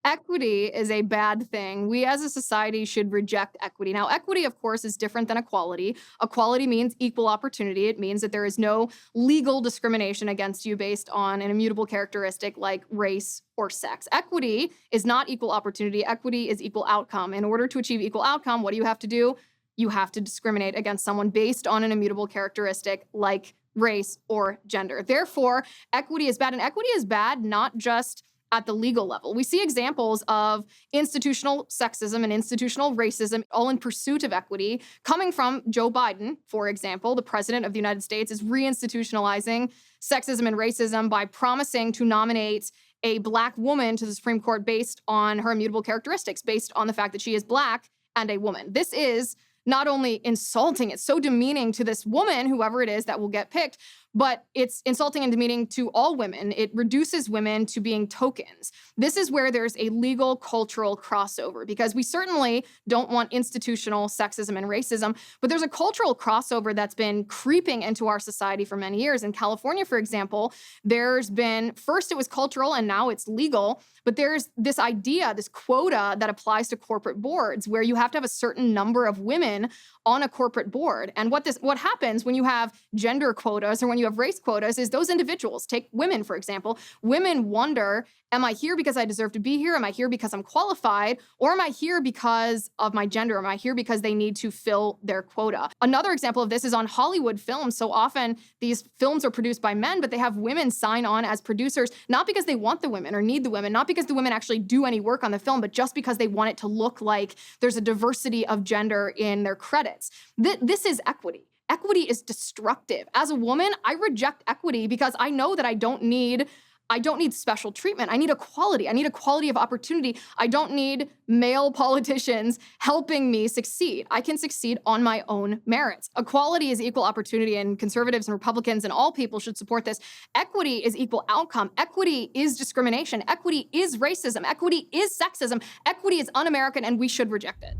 Equity is a bad thing. We as a society should reject equity. Now, equity, of course, is different than equality. Equality means equal opportunity. It means that there is no legal discrimination against you based on an immutable characteristic like race or sex. Equity is not equal opportunity. Equity is equal outcome. In order to achieve equal outcome, what do you have to do? You have to discriminate against someone based on an immutable characteristic like race or gender. Therefore, equity is bad. And equity is bad not just at the legal level. We see examples of institutional sexism and institutional racism, all in pursuit of equity, coming from Joe Biden, for example. The president of the United States is reinstitutionalizing sexism and racism by promising to nominate a Black woman to the Supreme Court based on her immutable characteristics, based on the fact that she is Black and a woman. This is not only insulting, it's so demeaning to this woman, whoever it is that will get picked, but it's insulting and demeaning to all women. It reduces women to being tokens. This is where there's a legal cultural crossover, because we certainly don't want institutional sexism and racism, but there's a cultural crossover that's been creeping into our society for many years. In California, for example, there's been, first it was cultural and now it's legal, but there's this idea, this quota that applies to corporate boards where you have to have a certain number of women on a corporate board. And what happens when you have gender quotas or when you have race quotas is those individuals, take women, for example, women wonder, am I here because I deserve to be here? Am I here because I'm qualified? Or am I here because of my gender? Am I here because they need to fill their quota? Another example of this is on Hollywood films. So often these films are produced by men, but they have women sign on as producers, not because they want the women or need the women, not because the women actually do any work on the film, but just because they want it to look like there's a diversity of gender in their credits. This is equity. Equity is destructive. As a woman, I reject equity because I know that I don't need special treatment. I need equality. I need equality of opportunity. I don't need male politicians helping me succeed. I can succeed on my own merits. Equality is equal opportunity, and conservatives and Republicans and all people should support this. Equity is equal outcome. Equity is discrimination. Equity is racism. Equity is sexism. Equity is un-American, and we should reject it.